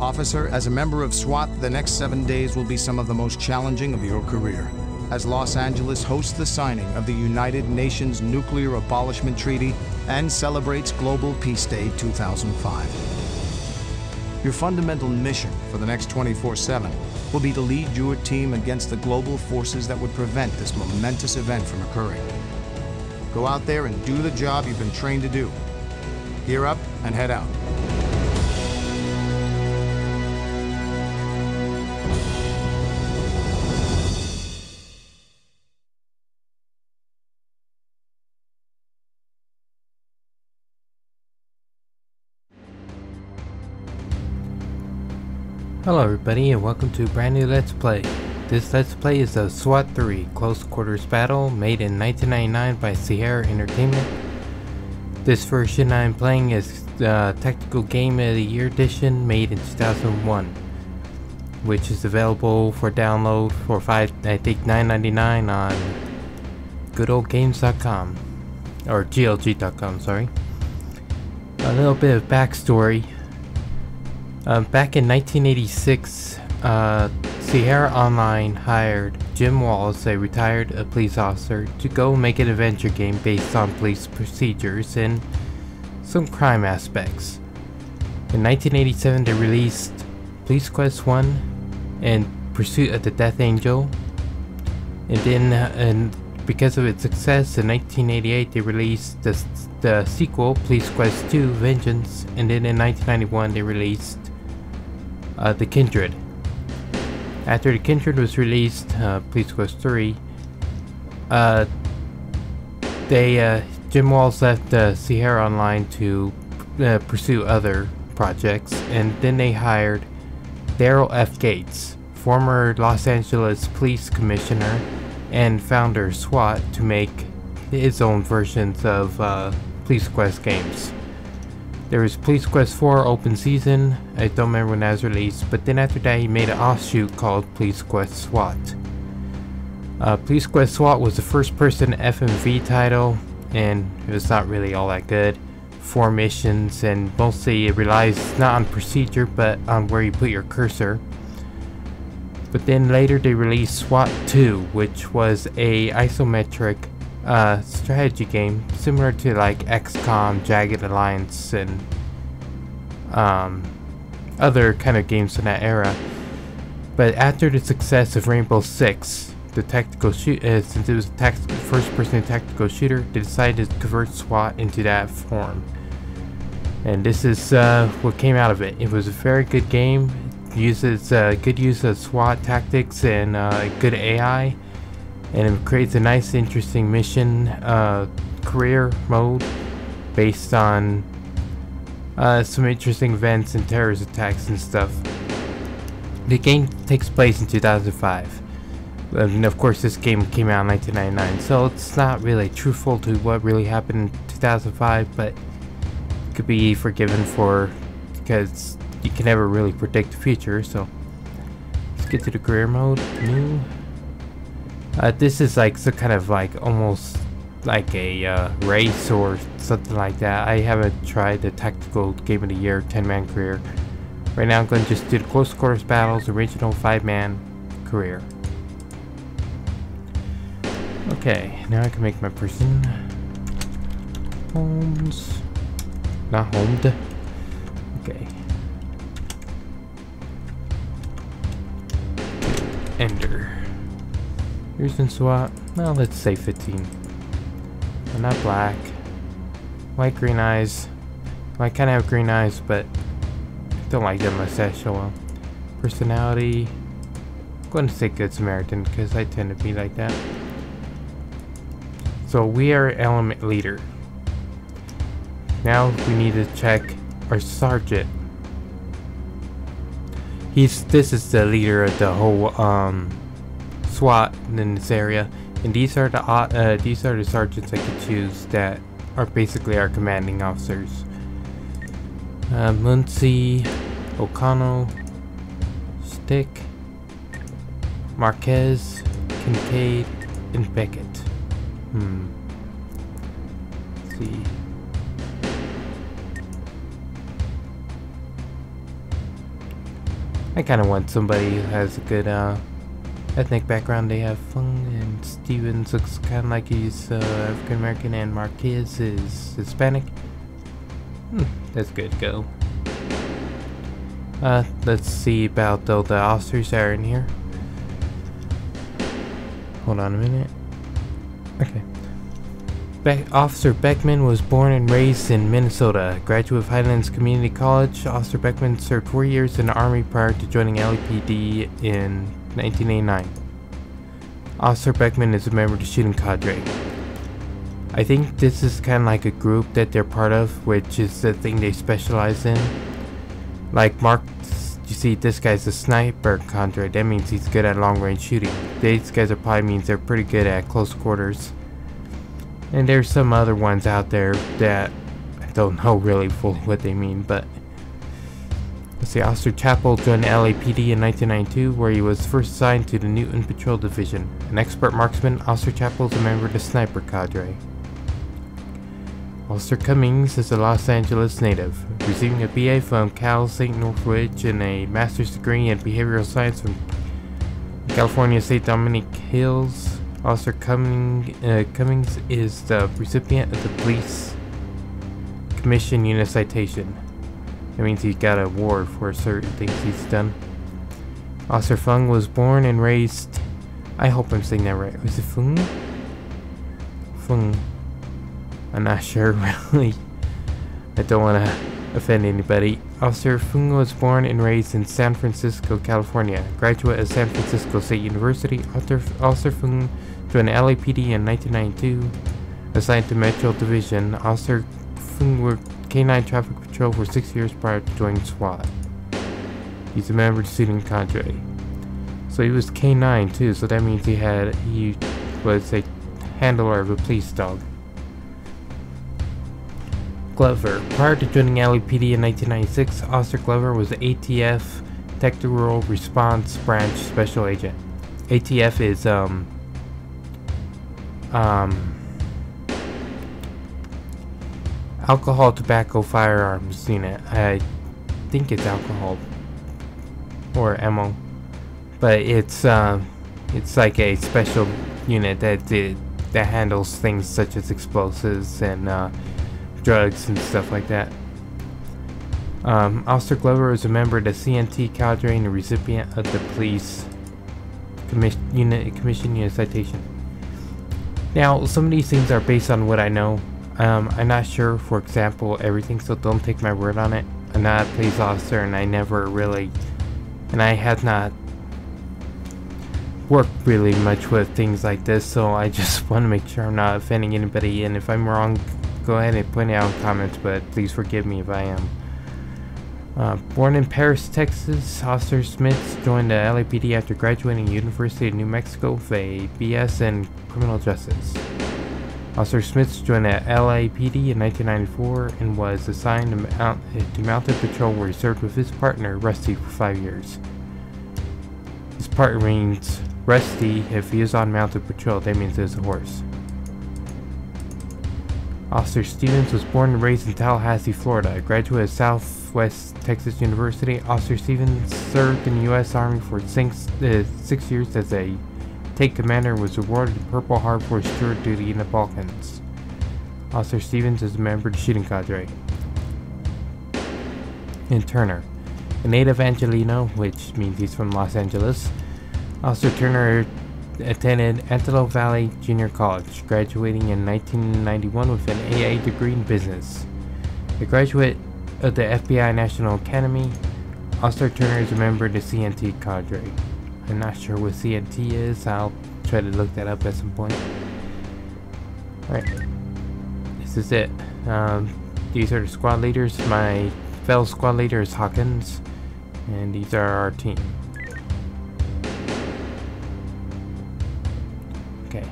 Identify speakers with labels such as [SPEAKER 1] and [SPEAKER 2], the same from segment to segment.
[SPEAKER 1] Officer, as a member of SWAT, the next 7 days will be some of the most challenging of your career, as Los Angeles hosts the signing of the United Nations Nuclear Abolishment Treaty and celebrates Global Peace Day 2005. Your fundamental mission for the next 24/7 will be to lead your team against the global forces that would prevent this momentous event from occurring. Go out there and do the job you've been trained to do. Gear up and head out.
[SPEAKER 2] Hello everybody and welcome to a brand new Let's Play. This Let's Play is a SWAT 3 Close Quarters Battle made in 1999 by Sierra Entertainment. This version I'm playing is the Tactical Game of the Year edition made in 2001, which is available for download for $9.99 on goodoldgames.com or glg.com, sorry. A little bit of backstory. Back in 1986, Sierra Online hired Jim Wallace, a retired police officer, to go make an adventure game based on police procedures and some crime aspects. In 1987, they released Police Quest 1 and Pursuit of the Death Angel. And then, because of its success, in 1988, they released the sequel, Police Quest 2 Vengeance. And then in 1991, they released The Kindred. After The Kindred was released, Police Quest 3, Jim Walls left Sierra Online to pursue other projects, and then they hired Daryl F. Gates, former Los Angeles Police Commissioner and founder of SWAT, to make his own versions of Police Quest games. There was Police Quest 4 Open Season. I don't remember when that was released, but then after that he made an offshoot called Police Quest SWAT. Police Quest SWAT was the first person FMV title, and it was not really all that good. 4 missions, and mostly it relies not on procedure but on where you put your cursor. But then later they released SWAT 2, which was a isometric strategy game similar to like XCOM, Jagged Alliance, and other kind of games from that era. But after the success of Rainbow Six, the tactical since it was a first-person tactical shooter, they decided to convert SWAT into that form. And this is what came out of it. It was a very good game. It uses good use of SWAT tactics and good AI. And it creates a nice, interesting mission career mode based on some interesting events and terrorist attacks and stuff. The game takes place in 2005. And of course this game came out in 1999, so it's not really truthful to what really happened in 2005, but it could be forgiven for, because you can never really predict the future. So let's get to the career mode. New. This is like some kind of like almost like a race or something like that. I haven't tried the Tactical Game of the Year 10-man career. Right now I'm going to just do the Close Quarters Battles original 5-man career. Okay, now I can make my person. Homes. Not homed. Okay. Ender. Here's in SWAT. Well, let's say 15. I'm not black. White, green eyes. Well, I kind of have green eyes, but I don't like that mustache so well. Personality. I'm going to say Good Samaritan because I tend to be like that. So we are element leader. Now we need to check our sergeant. This is the leader of the whole SWAT in this area, and these are the sergeants I could choose that are basically our commanding officers. Muncie, O'Connell, Stick, Marquez, Kincaid, and Beckett. Let's see. I kind of want somebody who has a good ethnic background. They have Fung, and Stevens looks kind of like he's African American, and Marquez is Hispanic. That's good to go. Let's see about the officers that are in here. Hold on a minute. Okay. Officer Beckman was born and raised in Minnesota. Graduate of Highlands Community College, Officer Beckman served 4 years in the Army prior to joining LAPD in 1989. Officer Beckman is a member of the shooting cadre. I think this is kind of like a group that they're part of, which is the thing they specialize in. Like Mark, you see this guy's a sniper cadre. That means he's good at long range shooting. These guys are probably means they're pretty good at close quarters. And there's some other ones out there that I don't know really fully what they mean, but let's see. Officer Chappell joined the LAPD in 1992, where he was first assigned to the Newton Patrol Division. An expert marksman, Officer Chappell is a member of the sniper cadre. Officer Cummings is a Los Angeles native, receiving a BA from Cal St. Northridge and a master's degree in behavioral science from California State Dominic Hills. Officer Cummings is the recipient of the Police Commission Unit Citation. That means he got an award for certain things he's done. Officer Fung was born and raised... I hope I'm saying that right. Was it Fung? Fung. I'm not sure really. I don't want to offend anybody. Officer Fung was born and raised in San Francisco, California. Graduate of San Francisco State University. Officer Fung joined the LAPD in 1992. Assigned to Metro Division, Officer Fung worked K-9 Traffic Patrol for 6 years prior to joining SWAT. He's a member of the shooting cadre. So he was K-9 too, so that means he was a handler of a police dog. Glover. Prior to joining LAPD in 1996, Officer Glover was the ATF Tactical Response Branch Special Agent. ATF is Alcohol, Tobacco, Firearms Unit. I think it's alcohol or ammo, but it's like a special unit that handles things such as explosives and drugs and stuff like that. Officer Glover is a member of the CNT cadre and a recipient of the Police Commission Unit Citation. Now, some of these things are based on what I know. I'm not sure, for example, everything, so don't take my word on it. I'm not a police officer, and I have not worked really much with things like this, so I just want to make sure I'm not offending anybody, and if I'm wrong, go ahead and point it out in comments, but please forgive me if I am. Born in Paris, Texas, Officer Smith joined the LAPD after graduating University of New Mexico with a BS in Criminal Justice. Officer Smith joined the LAPD in 1994 and was assigned to Mounted Patrol, where he served with his partner, Rusty, for 5 years. His partner means Rusty. If he is on Mounted Patrol, that means there's a horse. Officer Stevens was born and raised in Tallahassee, Florida. A graduate of Southwest Texas University, Officer Stevens served in the U.S. Army for 6 years as a tank commander and was awarded the Purple Heart for his tour duty in the Balkans. Officer Stevens is a member of the shooting cadre. And Turner, a native Angelino, which means he's from Los Angeles. Officer Turner attended Antelope Valley Junior College, graduating in 1991 with an AA degree in business. A graduate of the FBI National Academy, Officer Turner is a member of the CNT cadre. I'm not sure what CNT is. I'll try to look that up at some point. Alright, this is it. These are the squad leaders. My fellow squad leader is Hawkins, and these are our team. Okay,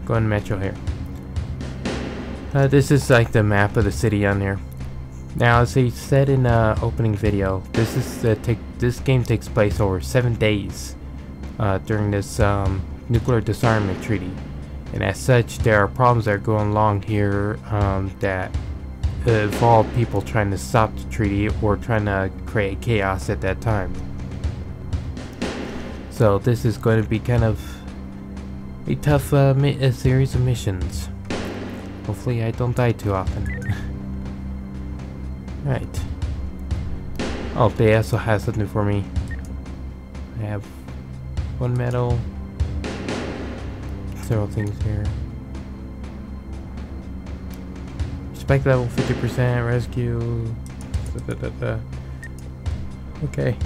[SPEAKER 2] going Metro here. This is like the map of the city on here. Now, as I said in the opening video, this game takes place over 7 days during this nuclear disarmament treaty, and as such, there are problems that are going along here that involve people trying to stop the treaty or trying to create chaos at that time. So this is going to be kind of a tough a series of missions. Hopefully I don't die too often. Right. Oh, they also have something for me. I have 1 medal. Several things here. Spike level 50%, rescue. Okay.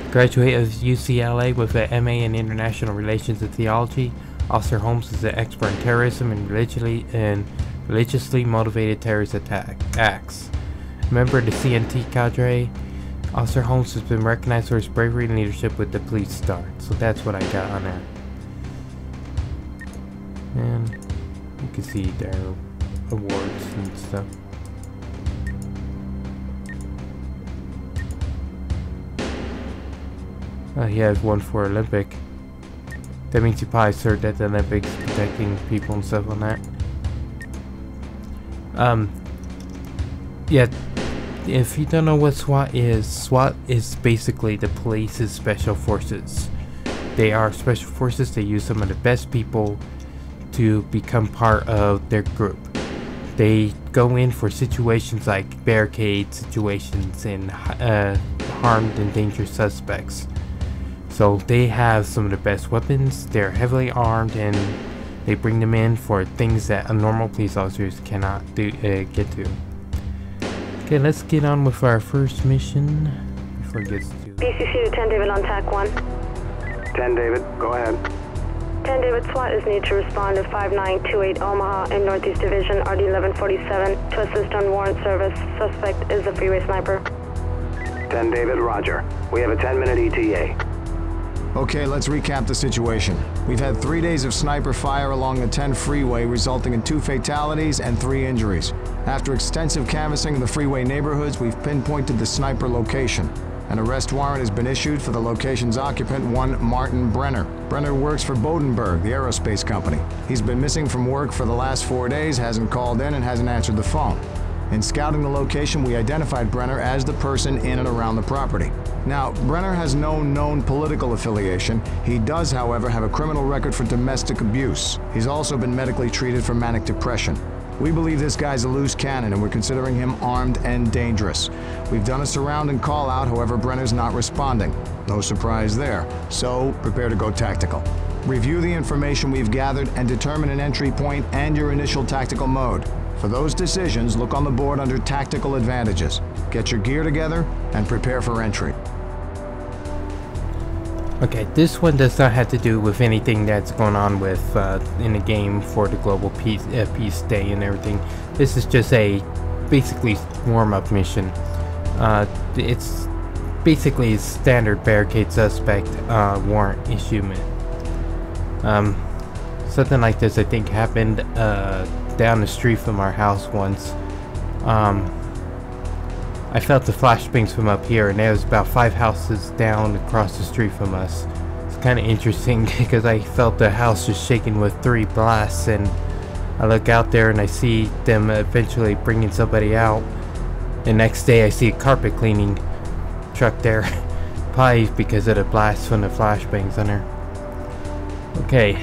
[SPEAKER 2] Graduate of UCLA with an MA in International Relations and Theology. Officer Holmes is an expert in terrorism and religiously motivated terrorist acts. Member of the CNT cadre, Officer Holmes has been recognized for his bravery and leadership with the Police Star. So that's what I got on there. And you can see their awards and stuff. He has one for Olympic. That means he probably served at the Olympics protecting people and stuff on that. Yeah, if you don't know what SWAT is basically the police's special forces. They are special forces. They use some of the best people to become part of their group. They go in for situations like barricade situations and harmed and dangerous suspects. So they have some of the best weapons. They're heavily armed, and they bring them in for things that a normal police officers cannot get to. Okay, let's get on with our first mission before it gets to
[SPEAKER 3] BCC to 10 David on TAC 1.
[SPEAKER 4] 10 David, go ahead.
[SPEAKER 3] 10 David, SWAT is needed to respond to 5928 Omaha in Northeast Division, RD 1147 to assist on warrant service. Suspect is a freeway sniper.
[SPEAKER 4] 10 David, roger. We have a 10-minute ETA.
[SPEAKER 1] Okay, let's recap the situation. We've had 3 days of sniper fire along the 10 freeway, resulting in 2 fatalities and 3 injuries. After extensive canvassing of the freeway neighborhoods, we've pinpointed the sniper location. An arrest warrant has been issued for the location's occupant, one Martin Brenner. Brenner works for Bodenberg, the aerospace company. He's been missing from work for the last 4 days, hasn't called in, and hasn't answered the phone. In scouting the location, we identified Brenner as the person in and around the property. Now, Brenner has no known political affiliation. He does, however, have a criminal record for domestic abuse. He's also been medically treated for manic depression. We believe this guy's a loose cannon, and we're considering him armed and dangerous. We've done a surround and call out, however, Brenner's not responding. No surprise there. So, prepare to go tactical. Review the information we've gathered and determine an entry point and your initial tactical mode. For those decisions, look on the board under Tactical Advantages. Get your gear together and prepare for entry.
[SPEAKER 2] Okay, this one does not have to do with anything that's going on with in the game for the global peace day and everything. This is just a basically warm-up mission. It's basically a standard barricade suspect warrant issuement. Something like this I think happened down the street from our house once. I felt the flashbangs from up here, and there was about 5 houses down across the street from us. It's kind of interesting because I felt the house just shaking with 3 blasts, and I look out there and I see them eventually bringing somebody out. The next day I see a carpet cleaning truck there, probably because of the blast from the flashbangs on her. Okay,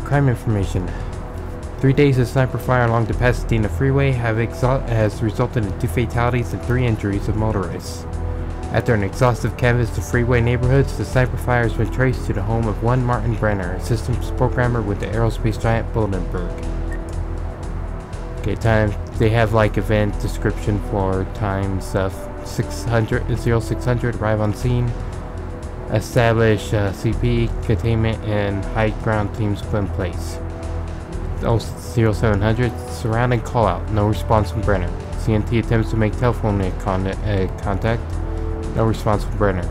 [SPEAKER 2] crime information. 3 days of sniper fire along the Pasadena freeway has resulted in 2 fatalities and 3 injuries of motorists. After an exhaustive canvass of freeway neighborhoods, the sniper fire has been traced to the home of one Martin Brenner, a systems programmer with the aerospace giant Bodenberg. Okay, time. They have like event description for time stuff. 0600 arrive on scene. Establish CP, containment, and high ground teams put in place. 0700 surrounding call out. No response from Brenner. CNT attempts to make telephone contact. No response from Brenner.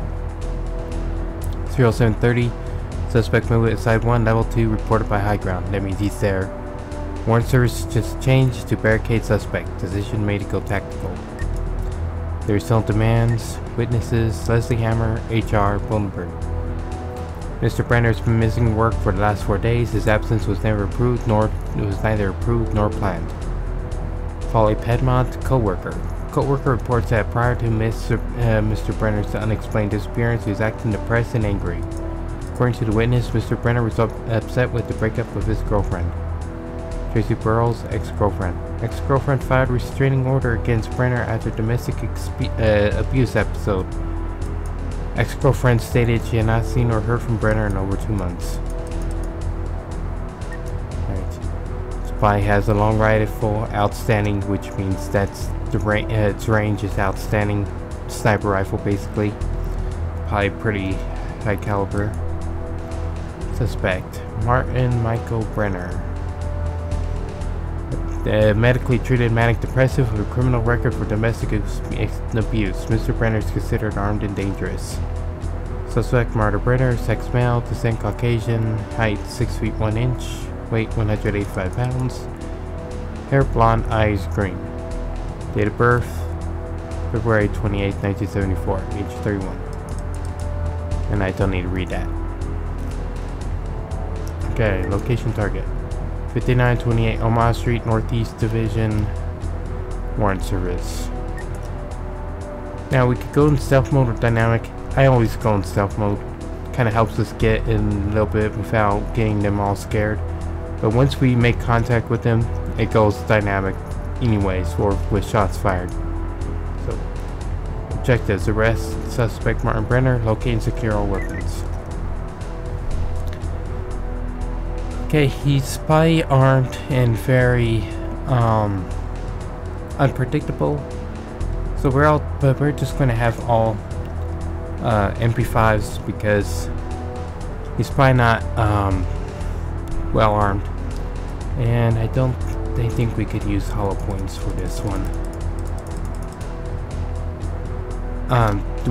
[SPEAKER 2] 0730 suspect movement at side 1 level 2 reported by high ground. That means he's there. Warrant service just changed to barricade suspect. Decision made to go tactical. There are still demands. Witnesses: Leslie Hammer, HR, Bodenberg. Mr. Brenner has been missing work for the last 4 days. His absence was never approved, nor it was neither approved nor planned. Folly Pedmont, co-worker. Co-worker reports that prior to Mr. Brenner's unexplained disappearance, he was acting depressed and angry. According to the witness, Mr. Brenner was upset with the breakup of his girlfriend. Tracy Burrows, ex-girlfriend. Ex-girlfriend filed restraining order against Brenner after domestic abuse episode. Ex-girlfriend stated she had not seen or heard from Brenner in over 2 months. Alright. Spy has a long rifle, outstanding, which means that's the its range is outstanding. Sniper rifle, basically. Probably pretty high caliber. Suspect Martin Michael Brenner. Medically treated manic depressive with a criminal record for domestic abuse. Mr. Brenner is considered armed and dangerous. Suspect Martin Brenner, sex male, descent Caucasian, height 6 feet 1 inch, weight 185 pounds, hair blonde, eyes green. Date of birth February 28, 1974, age 31. And I don't need to read that. Okay, location target. 5928 Omaha Street, Northeast Division, Warrant Service. Now we could go in stealth mode or dynamic. I always go in stealth mode. Kind of helps us get in a little bit without getting them all scared. But once we make contact with them, it goes dynamic anyways, or with shots fired. So, objectives: arrest suspect Martin Brenner, locate and secure all weapons. Okay, he's spy armed and very unpredictable. So we're just going to have all MP5s because he's probably not well armed, and I think we could use hollow points for this one.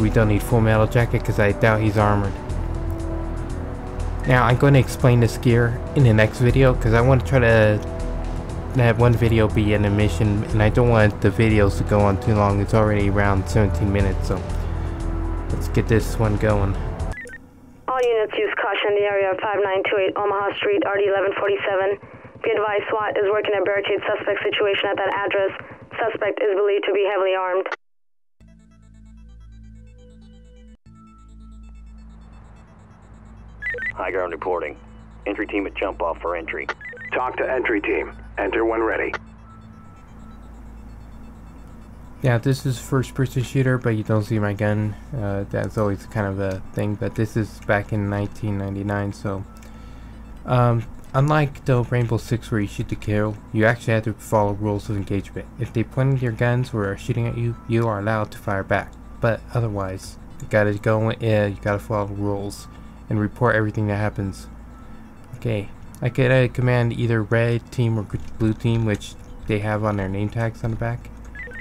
[SPEAKER 2] We don't need full metal jacket because I doubt he's armored. Now I'm going to explain this gear in the next video because I want to try to have one video be an emission, and I don't want the videos to go on too long. It's already around 17 minutes, so let's get this one going.
[SPEAKER 3] All units use caution in the area of 5928 Omaha Street, RD 1147. Be advised, SWAT is working a barricade suspect situation at that address. Suspect is believed to be heavily armed.
[SPEAKER 5] High ground reporting. Entry team at jump off for entry.
[SPEAKER 4] Talk to entry team. Enter when ready.
[SPEAKER 2] Yeah, this is first person shooter, but you don't see my gun. That's always kind of a thing, but this is back in 1999, so unlike the Rainbow Six where you shoot to kill, you actually have to follow rules of engagement. If they point your guns or are shooting at you, you are allowed to fire back, but otherwise you gotta go in, you gotta follow the rules and report everything that happens. Okay, I could command either red team or blue team, which they have on their name tags on the back.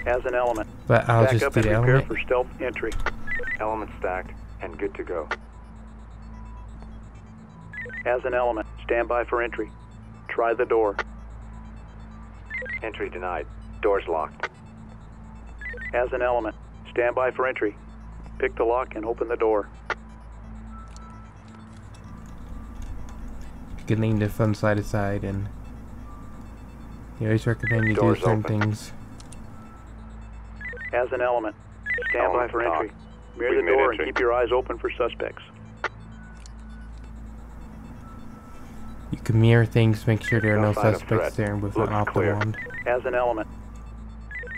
[SPEAKER 6] As an element.
[SPEAKER 2] But I'll
[SPEAKER 6] Back
[SPEAKER 2] just
[SPEAKER 6] up
[SPEAKER 2] do
[SPEAKER 6] and
[SPEAKER 2] the
[SPEAKER 6] prepare
[SPEAKER 2] element.
[SPEAKER 6] for stealth entry.
[SPEAKER 4] Element stacked and good to go.
[SPEAKER 6] As an element. Stand by for entry. Try the door.
[SPEAKER 4] Entry denied. Doors locked.
[SPEAKER 6] As an element. Stand by for entry. Pick the lock and open the door.
[SPEAKER 2] You can lean it from side to side, and you always recommend you do
[SPEAKER 4] Doors
[SPEAKER 2] certain
[SPEAKER 4] open.
[SPEAKER 2] things.
[SPEAKER 6] As an element. Stand by
[SPEAKER 4] Element
[SPEAKER 6] for
[SPEAKER 4] talk.
[SPEAKER 6] entry. Mirror
[SPEAKER 4] We've
[SPEAKER 6] the
[SPEAKER 4] made
[SPEAKER 6] door and
[SPEAKER 4] entry.
[SPEAKER 6] keep your eyes open for suspects.
[SPEAKER 2] You can mirror things, make sure there are no
[SPEAKER 4] No sign of
[SPEAKER 2] suspects
[SPEAKER 4] threat.
[SPEAKER 2] there with
[SPEAKER 4] Looks
[SPEAKER 2] an off the
[SPEAKER 4] clear.
[SPEAKER 2] wand.
[SPEAKER 6] As an element.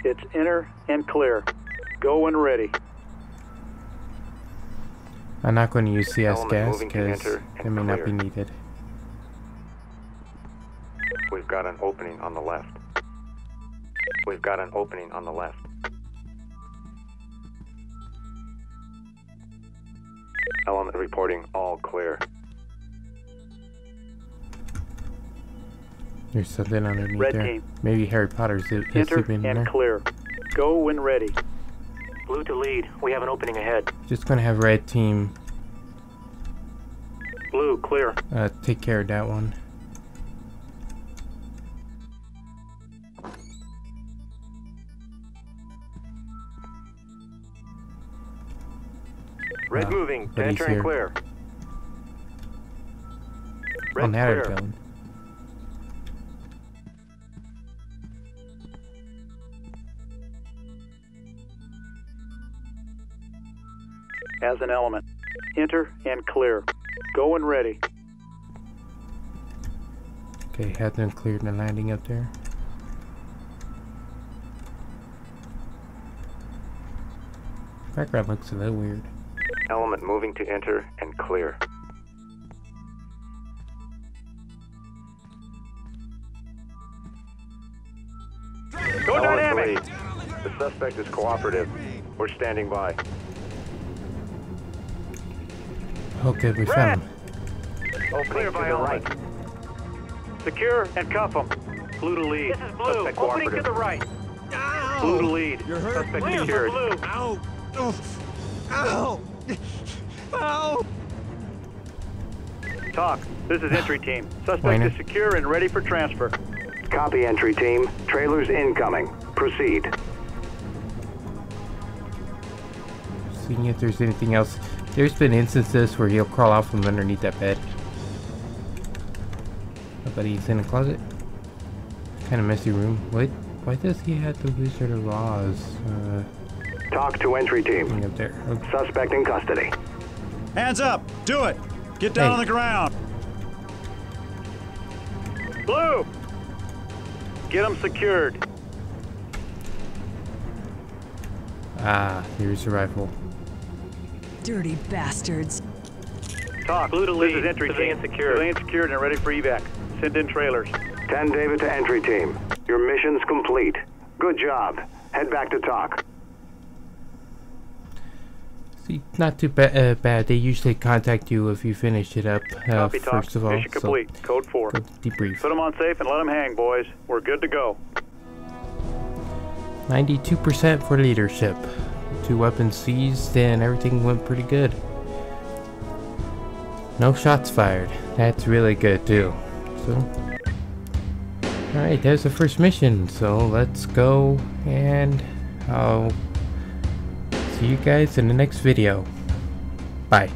[SPEAKER 6] It's enter and clear. Go when ready.
[SPEAKER 2] I'm not going to use CS
[SPEAKER 4] Element
[SPEAKER 2] gas
[SPEAKER 4] moving to
[SPEAKER 2] because
[SPEAKER 4] enter
[SPEAKER 2] it
[SPEAKER 4] and
[SPEAKER 2] may not be
[SPEAKER 4] clear.
[SPEAKER 2] needed.
[SPEAKER 4] We've got an opening on the left. We've got an opening on the left. Element reporting all clear.
[SPEAKER 2] There's something underneath
[SPEAKER 6] Red
[SPEAKER 2] there.
[SPEAKER 6] team.
[SPEAKER 2] Maybe Harry Potter's is
[SPEAKER 6] Enter
[SPEAKER 2] sleeping in
[SPEAKER 6] and
[SPEAKER 2] there.
[SPEAKER 6] clear. Go when ready.
[SPEAKER 5] Blue to lead. We have an opening ahead.
[SPEAKER 2] Just going to have red team
[SPEAKER 6] Blue, clear.
[SPEAKER 2] take care of that one.
[SPEAKER 5] Red
[SPEAKER 2] Wow,
[SPEAKER 5] moving.
[SPEAKER 2] but he's
[SPEAKER 5] Enter and
[SPEAKER 2] here.
[SPEAKER 5] clear.
[SPEAKER 2] Oh,
[SPEAKER 5] Red
[SPEAKER 2] now they're
[SPEAKER 5] clear.
[SPEAKER 2] going.
[SPEAKER 6] As an element. Enter and clear. Go and ready.
[SPEAKER 2] Okay, have them cleared the landing up there. Background looks a little weird.
[SPEAKER 4] Element moving to enter and clear.
[SPEAKER 6] Go dynamic!
[SPEAKER 4] Solid 3. The suspect is cooperative. We're standing by.
[SPEAKER 2] Okay, we found him.
[SPEAKER 4] Opening
[SPEAKER 6] Clear
[SPEAKER 4] to
[SPEAKER 6] by
[SPEAKER 4] the
[SPEAKER 6] element.
[SPEAKER 4] right.
[SPEAKER 6] Secure and cuff them. Blue to lead.
[SPEAKER 5] This is Blue.
[SPEAKER 6] Suspect
[SPEAKER 5] Opening to
[SPEAKER 6] cooperative.
[SPEAKER 5] the right.
[SPEAKER 6] Blue to lead.
[SPEAKER 7] You're hurt.
[SPEAKER 6] Suspect
[SPEAKER 5] Clear for
[SPEAKER 6] secured.
[SPEAKER 5] Blue.
[SPEAKER 7] Ow! Ow! Ow!
[SPEAKER 6] Talk. This is entry team. Suspect
[SPEAKER 2] Pointer.
[SPEAKER 6] is secure and ready for transfer.
[SPEAKER 5] Copy, entry team. Trailers incoming. Proceed.
[SPEAKER 2] Seeing if there's anything else. There's been instances where he'll crawl out from underneath that bed. Oh, but he's in a closet. Kind of messy room. What? Why does he have the Wizard of Oz?
[SPEAKER 5] Talk to entry
[SPEAKER 2] Thing
[SPEAKER 5] team.
[SPEAKER 2] up there. Okay.
[SPEAKER 5] Suspect in custody.
[SPEAKER 7] Hands up! Do it! Get down
[SPEAKER 2] Hey.
[SPEAKER 7] on the ground!
[SPEAKER 6] Blue! Get them secured.
[SPEAKER 2] Ah, here's the rifle.
[SPEAKER 8] Dirty bastards.
[SPEAKER 6] Talk.
[SPEAKER 5] Blue to lead.
[SPEAKER 6] This is entry
[SPEAKER 5] Civilian
[SPEAKER 6] team.
[SPEAKER 5] secured.
[SPEAKER 6] Civilian secured and ready for evac. Send in trailers.
[SPEAKER 5] 10 David to entry team. Your mission's complete. Good job. Head back to talk.
[SPEAKER 2] See, not too bad. They usually contact you if you finish it up.
[SPEAKER 6] Copy, talk.
[SPEAKER 2] First of all,
[SPEAKER 6] Mission complete. Code 4.
[SPEAKER 2] So debrief.
[SPEAKER 6] Put them on safe and let them hang, boys. We're good to go.
[SPEAKER 2] 92% for leadership. 2 weapons seized, and everything went pretty good. No shots fired. That's really good too. So, alright, there's the first mission. So let's go, and I'll see you guys in the next video. Bye.